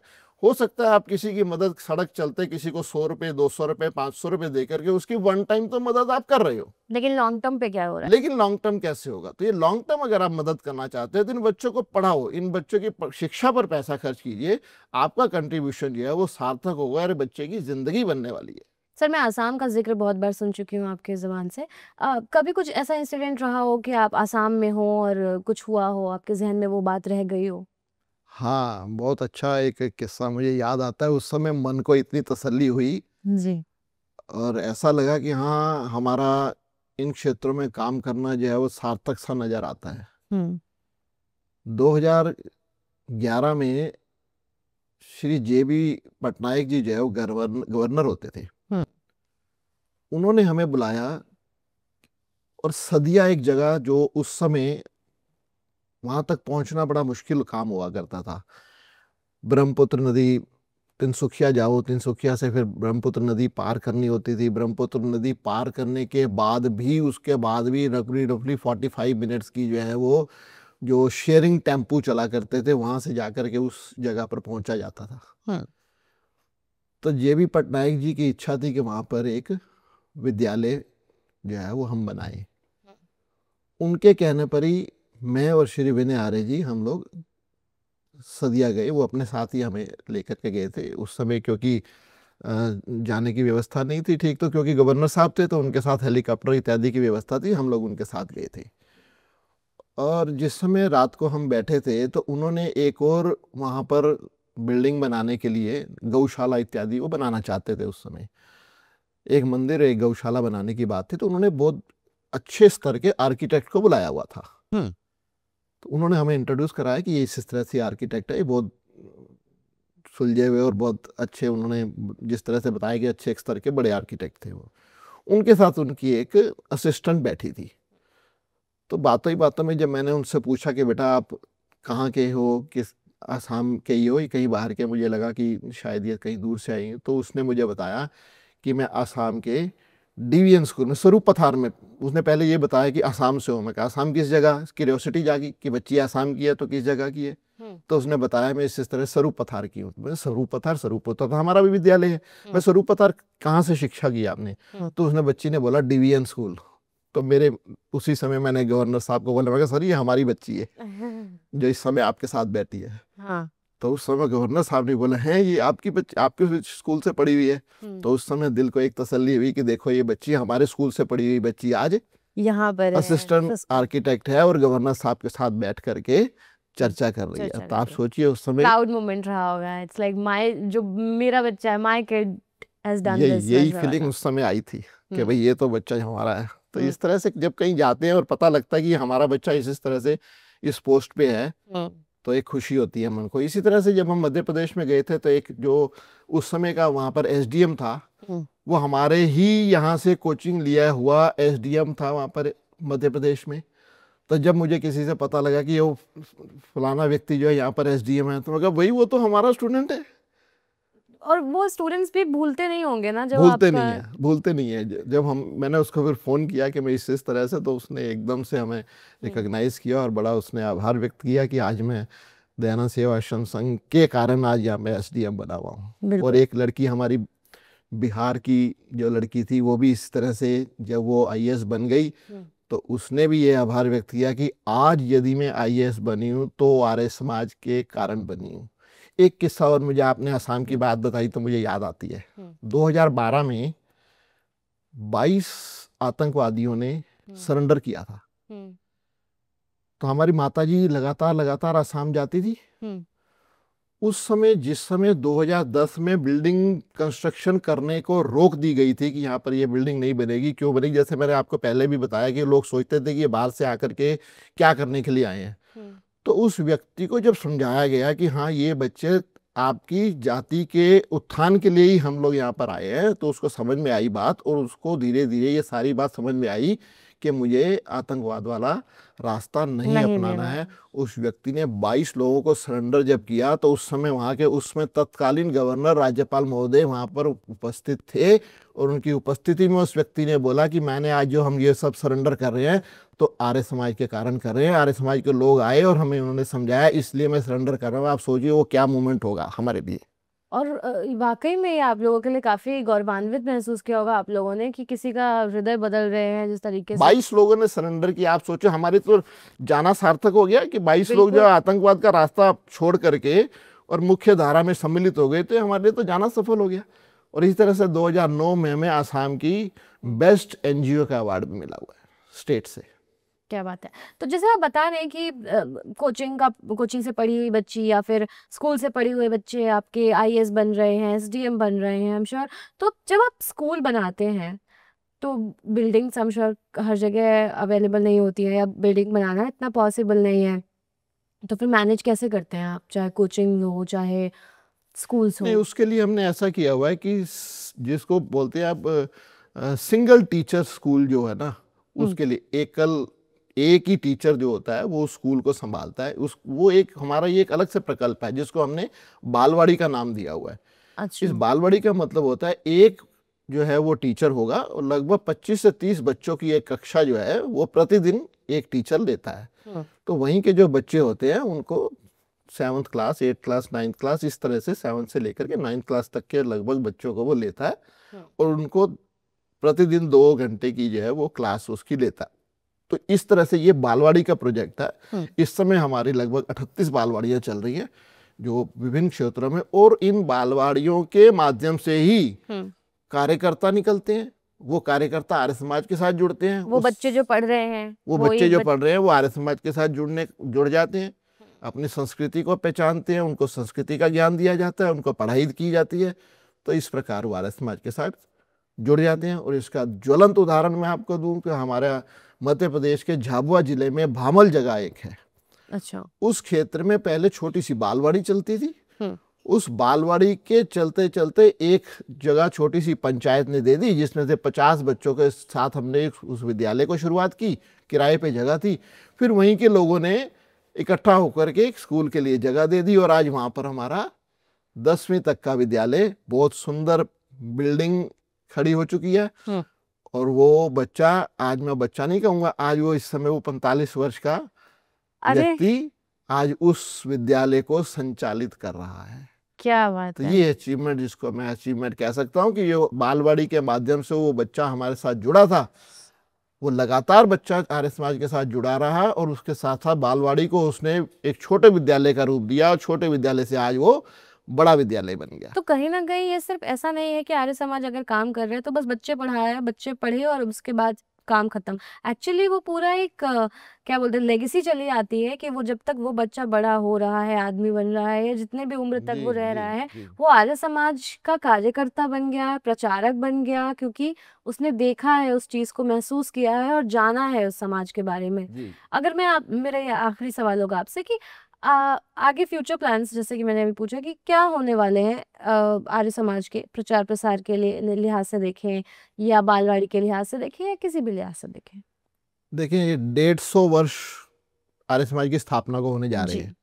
आप किसी की मदद, सड़क चलते किसी को 100 रुपए, 200 रुपए, 500 रुपए दे करके उसकी वन टाइम तो मदद आप कर रहे हो, लेकिन लॉन्ग टर्म पे क्या हो रहा है? लेकिन लॉन्ग टर्म कैसे होगा? तो ये लॉन्ग टर्म अगर आप मदद करना चाहते हैं तो इन बच्चों को पढ़ाओ, इन बच्चों की शिक्षा पर पैसा खर्च कीजिए। आपका कंट्रीब्यूशन जो है वो सार्थक होगा और बच्चे की जिंदगी बनने वाली है। सर, मैं आसाम का जिक्र बहुत बार सुन चुकी हूँ आपके ज़ुबान से। कभी कुछ ऐसा इंसिडेंट रहा हो कि आप आसाम में हो और कुछ हुआ हो, आपके जहन में वो बात रह गई हो? हाँ, बहुत अच्छा एक किस्सा मुझे याद आता है। उस समय मन को इतनी तसल्ली हुई जी। और ऐसा लगा कि हाँ, हमारा इन क्षेत्रों में काम करना जो है वो सार्थक सा नजर आता है। 2011 में श्री JB पटनायक जी जो है वो गवर्नर होते थे। उन्होंने हमें बुलाया और सदिया एक जगह, जो उस समय वहां तक पहुंचना बड़ा मुश्किल काम हुआ करता था। ब्रह्मपुत्र नदी, तिनसुकिया जाओ, तिनसुकिया से फिर ब्रह्मपुत्र नदी पार करनी होती थी। ब्रह्मपुत्र नदी पार करने के बाद भी, उसके बाद भी रफली 45 मिनट्स की जो है वो जो शेयरिंग टेम्पू चला करते थे, वहां से जाकर के उस जगह पर पहुंचा जाता था। तो JB पटनायक जी की इच्छा थी कि वहां पर एक विद्यालय जो है वो हम बनाए। उनके कहने पर ही मैं और श्री विनय आर्य जी, हम लोग सदिया गए। वो अपने साथ ही हमें लेकर के गए थे उस समय, क्योंकि जाने की व्यवस्था नहीं थी ठीक, तो क्योंकि गवर्नर साहब थे तो उनके साथ हेलीकॉप्टर इत्यादि की व्यवस्था थी, हम लोग उनके साथ गए थे। और जिस समय रात को हम बैठे थे तो उन्होंने एक और वहाँ पर बिल्डिंग बनाने के लिए, गौशाला इत्यादि वो बनाना चाहते थे उस समय। एक मंदिर एक गौशाला बनाने की बात थी, तो उन्होंने बहुत अच्छे स्तर के आर्किटेक्ट को बुलाया हुआ था। तो उन्होंने हमें इंट्रोड्यूस कराया कि ये इस तरह से आर्किटेक्ट है, ये बहुत सुलझे हुए और बहुत अच्छे, उन्होंने जिस तरह से बताया कि अच्छे स्तर के बड़े आर्किटेक्ट थे वो। उनके साथ उनकी एक असिस्टेंट बैठी थी। तो बातों ही बातों में जब मैंने उनसे पूछा कि बेटा आप कहाँ के हो, किस आसाम के ही हो या कहीं बाहर के, मुझे लगा कि शायद ये कहीं दूर से आई हैं, तो उसने मुझे बताया कि मैं आसाम के डीवीएन स्कूल में स्वरूप पथार में। उसने पहले ये बताया कि आसाम से हो। मैं कहा आसाम किस जगह, क्यूरियोसिटी जागी कि बच्ची आसाम की है तो किस जगह की है। तो उसने बताया मैं इस तरह स्वरूप पथार की हूँ। मैं स्वरूप पथार तो हमारा भी विद्यालय है। मैं स्वरूप पथार कहाँ से शिक्षा की आपने? तो उसने बच्ची ने बोला डीवीएन स्कूल। तो मेरे उसी समय मैंने गवर्नर साहब को बोला, मैं कहा सर ये हमारी बच्ची है जो इस समय आपके साथ बैठी है। हाँ। तो उस समय गवर्नर साहब ने बोला है ये आपकी बच्ची आपके स्कूल से पढ़ी हुई है। तो उस समय दिल को एक तसल्ली हुई कि देखो ये बच्ची हमारे स्कूल से पढ़ी हुई बच्ची आज यहाँ पर असिस्टेंट आर्किटेक्ट है और गवर्नर साहब के साथ बैठ करके चर्चा कर रही है। तो आप सोचिए उस समय प्राउड मोमेंट रहा होगा। इट्स लाइक माय, जो मेरा बच्चा है, my kid has done this. यही फीलिंग उस समय आई थी कि भाई ये तो बच्चा हमारा है। तो इस तरह से जब कहीं जाते हैं और पता लगता है कि हमारा बच्चा इस तरह से इस पोस्ट पे है, तो एक खुशी होती है मन को। इसी तरह से जब हम मध्य प्रदेश में गए थे, तो एक जो उस समय का वहाँ पर एसडीएम था, वो हमारे ही यहाँ से कोचिंग लिया हुआ एसडीएम था वहाँ पर मध्य प्रदेश में। तो जब मुझे किसी से पता लगा कि वो फलाना व्यक्ति जो है यहाँ पर एसडीएम है, तो मैं कहा भाई वो तो हमारा स्टूडेंट है। और वो स्टूडेंट्स भी भूलते नहीं होंगे ना, जब भूलते नहीं है। जब मैंने उसको फिर फ़ोन किया कि मैं इस तरह से, तो उसने एकदम से हमें रिकॉग्नाइज किया और बड़ा उसने आभार व्यक्त किया कि आज मैं दयानंद सेवा आश्रम संघ के कारण आज यहाँ मैं एसडीएम बना हुआ हूँ। और एक लड़की हमारी बिहार की जो लड़की थी, वो भी इस तरह से जब वो आईएएस बन गई, तो उसने भी ये आभार व्यक्त किया कि आज यदि मैं आईएएस बनी हूँ तो आर्य समाज के कारण बनी हूँ। एक किस्सा और, मुझे आपने असम की बात बताई तो मुझे याद आती है। 2012 में 22 आतंकवादियों ने सरेंडर किया था। तो हमारी माताजी लगातार असम जाती थी। उस समय जिस समय 2010 में बिल्डिंग कंस्ट्रक्शन करने को रोक दी गई थी कि यहाँ पर ये बिल्डिंग नहीं बनेगी, क्यों बनेगी, जैसे मैंने आपको पहले भी बताया कि लोग सोचते थे कि ये बाहर से आकर के क्या करने के लिए आए हैं। तो उस व्यक्ति को जब समझाया गया कि हाँ ये बच्चे आपकी जाति के उत्थान के लिए ही हम लोग यहाँ पर आए हैं, तो उसको समझ में आई बात, और उसको धीरे धीरे ये सारी बात समझ में आई कि मुझे आतंकवाद वाला रास्ता नहीं अपनाना है। उस व्यक्ति ने 22 लोगों को सरेंडर जब किया, तो उस समय वहाँ के उसमें तत्कालीन गवर्नर राज्यपाल महोदय वहाँ पर उपस्थित थे, और उनकी उपस्थिति में उस व्यक्ति ने बोला कि मैंने आज जो हम ये सब सरेंडर कर रहे हैं तो आर्य समाज के कारण कर रहे हैं। आर्य समाज के लोग आए और हमें उन्होंने समझाया, इसलिए मैं सरेंडर कर रहा हूँ। आप सोचिए वो क्या मूवमेंट होगा हमारे लिए। और वाकई में आप लोगों के लिए काफी गौरवान्वित महसूस किया होगा आप लोगों ने कि किसी का हृदय बदल रहे हैं जिस तरीके से। 22 लोगों ने सरेंडर किया। आप सोचो हमारे तो जाना सार्थक हो गया कि 22 लोग जो आतंकवाद का रास्ता छोड़ करके और मुख्य धारा में सम्मिलित हो गए, तो हमारे लिए तो जाना सफल हो गया। और इसी तरह से 2009 में हमें आसाम की बेस्ट एनजीओ का अवार्ड भी मिला हुआ है स्टेट से। क्या बात है। तो जैसे आप बता रहे हैं कि कोचिंग से पढ़ी हुई बच्ची या फिर स्कूल से पढ़े हुए बच्चे आपके आईएएस बन रहे हैं, एसडीएम बन रहे हैं, आई एम श्योर। तो जब आप स्कूल बनाते हैं तो बिल्डिंग्स आई एम श्योर हर जगह अवेलेबल नहीं होती है, या बिल्डिंग बनाना इतना पॉसिबल नहीं है, तो फिर मैनेज कैसे करते हैं आप, चाहे कोचिंग हो चाहे स्कूल्स हो? नहीं, उसके लिए हमने ऐसा किया हुआ है कि जिसको बोलते हैं आप सिंगल टीचर स्कूल जो है ना, उसके लिए एक ही टीचर जो होता है वो स्कूल को संभालता है। वो एक हमारा ये एक अलग से प्रकल्प है जिसको हमने बालवाड़ी का नाम दिया हुआ है। अच्छा। इस बालवाड़ी का मतलब होता है एक जो है वो टीचर होगा और लगभग 25 से 30 बच्चों की एक कक्षा जो है वो प्रतिदिन एक टीचर लेता है। तो वहीं के जो बच्चे होते हैं उनको 7th class 8th class 9th class इस तरह से 7 से लेकर के 9th क्लास तक के लगभग बच्चों को वो लेता है, और उनको प्रतिदिन 2 घंटे की जो है वो क्लास उसकी लेता है। तो इस तरह से ये बालवाड़ी का प्रोजेक्ट है। इस समय हमारी लगभग 38 बालवाड़ियाँ चल रही हैं जो विभिन्न क्षेत्रों में, और इन बालवाड़ियों के माध्यम से ही कार्यकर्ता निकलते हैं। वो कार्यकर्ता आर्य समाज के साथ जुड़ते हैं। वो बच्चे जो पढ़ रहे हैं वो आर्य समाज के साथ जुड़ जाते हैं, अपनी संस्कृति को पहचानते हैं, उनको संस्कृति का ज्ञान दिया जाता है, उनको पढ़ाई की जाती है। तो इस प्रकार वो आर्य समाज के साथ जुड़ जाते हैं। और इसका ज्वलंत उदाहरण मैं आपको दूं कि हमारे मध्य प्रदेश के झाबुआ जिले में भामल जगह एक है। अच्छा। उस क्षेत्र में पहले छोटी सी बालवाड़ी चलती थी। उस बालवाड़ी के चलते चलते एक जगह छोटी सी पंचायत ने दे दी, जिसमें से 50 बच्चों के साथ हमने उस विद्यालय को शुरुआत की। किराए पे जगह थी। फिर वहीं के लोगों ने इकट्ठा होकर के एक स्कूल के लिए जगह दे दी और आज वहाँ पर हमारा 10वीं तक का विद्यालय, बहुत सुंदर बिल्डिंग खड़ी हो चुकी है। और वो बच्चा, आज मैं बच्चा नहीं कहूँगा, आज वो इस समय वो 45 वर्ष का व्यक्ति आज उस विद्यालय को संचालित कर रहा है। क्या बात है। ये अचीवमेंट, जिसको मैं अचीवमेंट कह सकता हूँ कि ये बालवाड़ी के माध्यम से वो बच्चा हमारे साथ जुड़ा था, वो लगातार बच्चा आर्य समाज के साथ जुड़ा रहा और उसके साथ साथ बालवाड़ी को उसने एक छोटे विद्यालय का रूप दिया और छोटे विद्यालय से आज वो बड़ा विद्यालय बन गया। तो कहीं ना कहीं ये सिर्फ ऐसा नहीं है कि आर्य समाज अगर काम कर रहे हैं तो बस बच्चे पढ़ाया, बच्चे पढ़े और उसके बाद काम खत्म। एक्चुअली वो पूरा एक क्या बोलते हैं, लेगेसी चली आती है कि वो जब तक वो बच्चा बड़ा हो रहा है, आदमी बन रहा है, या जितने भी उम्र तक वो रह रहा है, वो आर्य समाज का कार्यकर्ता बन गया, प्रचारक बन गया, क्योंकि उसने देखा है, उस चीज को महसूस किया है और जाना है उस समाज के बारे में। अगर मैं मेरा आखिरी सवाल होगा आपसे कि आगे फ्यूचर प्लान्स, जैसे कि मैंने अभी पूछा कि क्या होने वाले हैं आर्य समाज के प्रचार प्रसार के लिए लिहाज से देखें, या बालवाड़ी के लिहाज से देखें, या किसी भी लिहाज से देखें। देखिए, ये 150 वर्ष आर्य समाज की स्थापना को होने जा रहे हैं।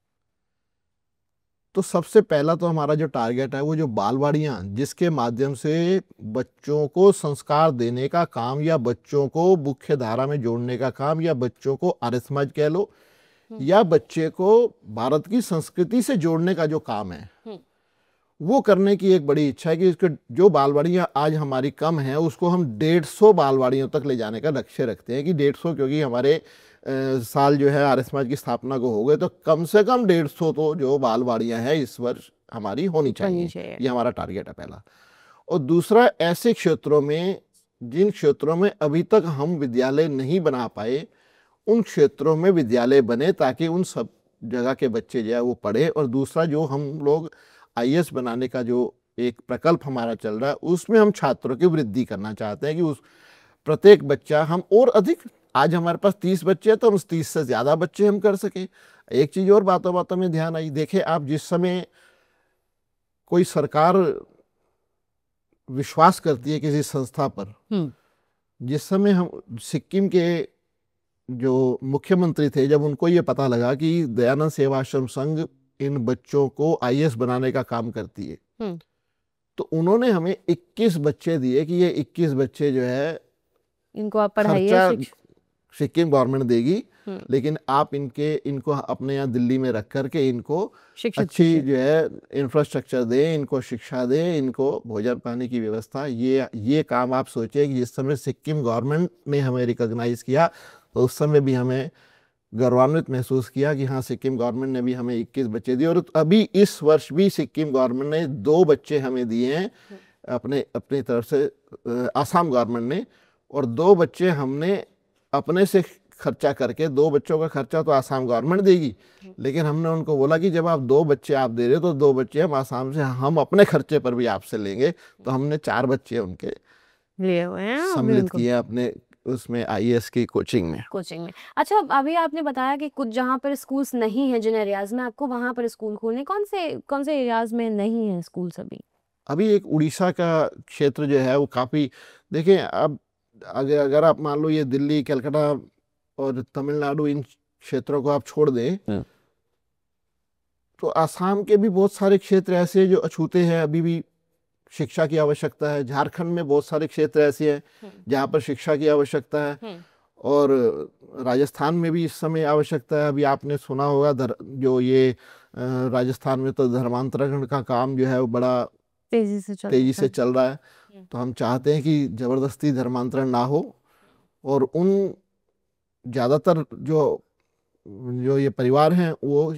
तो सबसे पहला तो हमारा जो टारगेट है वो जो बालवाड़ियां, जिसके माध्यम से बच्चों को संस्कार देने का काम, या बच्चों को मुख्य धारा में जोड़ने का काम, या बच्चों को आर्य समाज कह लो, या बच्चे को भारत की संस्कृति से जोड़ने का जो काम है, वो करने की एक बड़ी इच्छा है कि इसके जो बालवाड़ियां आज हमारी कम हैं उसको हम 150 बालवाड़ियों तक ले जाने का लक्ष्य रखते हैं। कि 150, क्योंकि हमारे साल जो है आर्य समाज की स्थापना को हो गए, तो कम से कम 150 तो जो बालवाड़ियां हैं इस वर्ष हमारी होनी चाहिए। ये हमारा टारगेट है पहला। और दूसरा, ऐसे क्षेत्रों में, जिन क्षेत्रों में अभी तक हम विद्यालय नहीं बना पाए, उन क्षेत्रों में विद्यालय बने ताकि उन सब जगह के बच्चे जो है वो पढ़े। और दूसरा, जो हम लोग आईएएस बनाने का जो एक प्रकल्प हमारा चल रहा है, उसमें हम छात्रों की वृद्धि करना चाहते हैं कि उस प्रत्येक बच्चा हम और अधिक, आज हमारे पास 30 बच्चे हैं तो हम 30 से ज़्यादा बच्चे हम कर सकें। एक चीज़ और बातों बातों में ध्यान आई, देखें आप, जिस समय कोई सरकार विश्वास करती है किसी संस्था पर, जिस समय हम सिक्किम के जो मुख्यमंत्री थे, जब उनको ये पता लगा कि दयानंद सेवाश्रम संघ इन बच्चों को आईएएस बनाने का काम करती है, तो उन्होंने हमें 21 बच्चे दिए कि ये 21 बच्चे जो है इनको आप पढ़ाइए, सिक्किम गवर्नमेंट देगी, लेकिन आप इनको अपने यहाँ दिल्ली में रख करके इनको अच्छी जो है इंफ्रास्ट्रक्चर दें, इनको शिक्षा दें, इनको भोजन पानी की व्यवस्था। ये काम आप सोचिए कि जिस समय सिक्किम गवर्नमेंट ने हमें रिकॉग्नाइज किया तो उस समय भी हमें गौरवान्वित महसूस किया कि हाँ, सिक्किम गवर्नमेंट ने भी हमें 21 बच्चे दिए। और अभी इस वर्ष भी सिक्किम गवर्नमेंट ने 2 बच्चे हमें दिए हैं अपनी तरफ से, आसाम गवर्नमेंट ने, और 2 बच्चे हमने अपने से खर्चा करके, 2 बच्चों का खर्चा तो आसाम गवर्नमेंट देगी, लेकिन हमने उनको बोला कि जब आप 2 बच्चे आप दे रहे हो तो 2 बच्चे हम आसाम से, हम अपने खर्चे पर भी आपसे लेंगे। तो हमने 4 बच्चे उनके लिए हुए हैं, सम्मिलित किए अपने उसमें आईएएस की कोचिंग में। अच्छा, अभी आपने बताया कि कुछ जहाँ पर स्कूल्स नहीं है, जिन एरियाज में आपको वहाँ पर स्कूल खोलने, कौन से एरियाज में नहीं है स्कूल्स अभी एक उड़ीसा का क्षेत्र जो है वो काफ़ी, देखें अब अगर आप मान लो ये दिल्ली, कलकत्ता और तमिलनाडु, इन क्षेत्रों को आप छोड़ दें, तो आसाम के भी बहुत सारे क्षेत्र ऐसे जो अछूते हैं, अभी भी शिक्षा की आवश्यकता है। झारखंड में बहुत सारे क्षेत्र ऐसे हैं जहाँ पर शिक्षा की आवश्यकता है, और राजस्थान में भी इस समय आवश्यकता है। अभी आपने सुना होगा जो ये राजस्थान में तो धर्मांतरण का काम जो है वो बड़ा तेजी से चल रहा है। तो हम चाहते हैं कि जबरदस्ती धर्मांतरण ना हो, और उन ज़्यादातर जो ये परिवार हैं, वो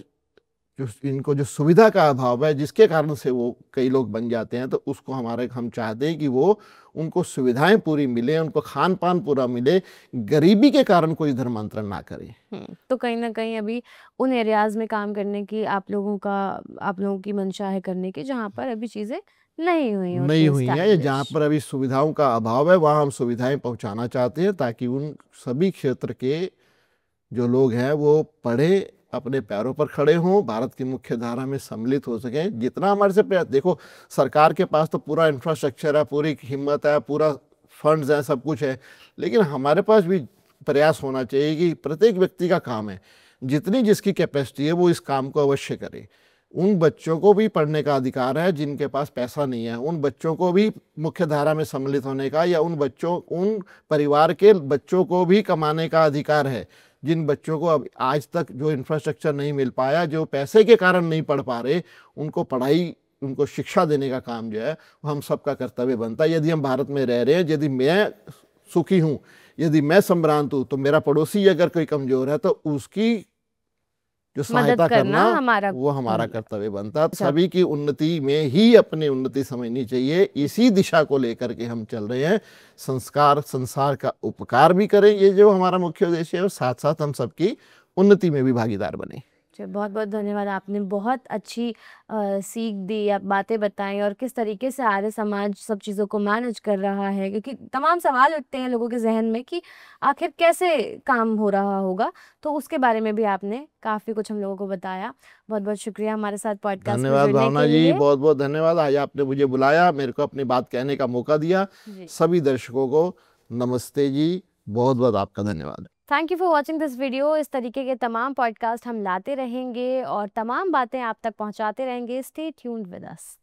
इनको जो सुविधा का अभाव है, जिसके कारण से वो कई लोग बन जाते हैं, तो उसको हम चाहते हैं कि वो उनको सुविधाएं पूरी मिले, उनको खान पान पूरा मिले, गरीबी के कारण कोई धर्मांतरण ना करे। तो कहीं ना कहीं अभी उन एरियाज में काम करने की आप लोगों की मंशा है करने की, जहाँ पर अभी चीज़ें नहीं हुई नहीं हुई हैं, या जहाँ establish। पर अभी सुविधाओं का अभाव है वहाँ हम सुविधाएं पहुँचाना चाहते हैं, ताकि उन सभी क्षेत्र के जो लोग हैं वो पढ़े, अपने पैरों पर खड़े हों, भारत की मुख्य धारा में सम्मिलित हो सकें। जितना हमारे से प्रयास, देखो सरकार के पास तो पूरा इंफ्रास्ट्रक्चर है, पूरी हिम्मत है, पूरा फंड्स है, सब कुछ है, लेकिन हमारे पास भी प्रयास होना चाहिए कि प्रत्येक व्यक्ति का काम है, जितनी जिसकी कैपेसिटी है वो इस काम को अवश्य करे। उन बच्चों को भी पढ़ने का अधिकार है जिनके पास पैसा नहीं है, उन बच्चों को भी मुख्य धारा में सम्मिलित होने का, या उन परिवार के बच्चों को भी कमाने का अधिकार है जिन बच्चों को अब आज तक जो इंफ्रास्ट्रक्चर नहीं मिल पाया, जो पैसे के कारण नहीं पढ़ पा रहे, उनको पढ़ाई, उनको शिक्षा देने का काम जो है वो हम सबका कर्तव्य बनता है। यदि हम भारत में रह रहे हैं, यदि मैं सुखी हूँ, यदि मैं संभ्रांत हूँ, तो मेरा पड़ोसी अगर कोई कमजोर है तो उसकी जो सहायता करना हमारा वो हमारा कर्तव्य बनता है। अच्छा। सभी की उन्नति में ही अपनी उन्नति समझनी चाहिए, इसी दिशा को लेकर के हम चल रहे हैं। संसार का उपकार भी करें, ये जो हमारा मुख्य उद्देश्य है, और साथ साथ हम सबकी उन्नति में भी भागीदार बने। बहुत बहुत धन्यवाद, आपने बहुत अच्छी सीख दी, आप बातें बताई, और किस तरीके से आर्य समाज सब चीज़ों को मैनेज कर रहा है, क्योंकि तमाम सवाल उठते हैं लोगों के जहन में कि आखिर कैसे काम हो रहा होगा, तो उसके बारे में भी आपने काफ़ी कुछ हम लोगों को बताया। बहुत बहुत शुक्रिया हमारे साथ पॉडकास्ट में धन्यवाद जुड़ने भावना के जी, लिए। बहुत बहुत धन्यवाद। आज आपने मुझे बुलाया, मेरे को अपनी बात कहने का मौका दिया। सभी दर्शकों को नमस्ते जी, बहुत बहुत आपका धन्यवाद। Thank you for watching this video. इस तरीके के तमाम पॉडकास्ट हम लाते रहेंगे और तमाम बातें आप तक पहुंचाते रहेंगे। Stay tuned with us.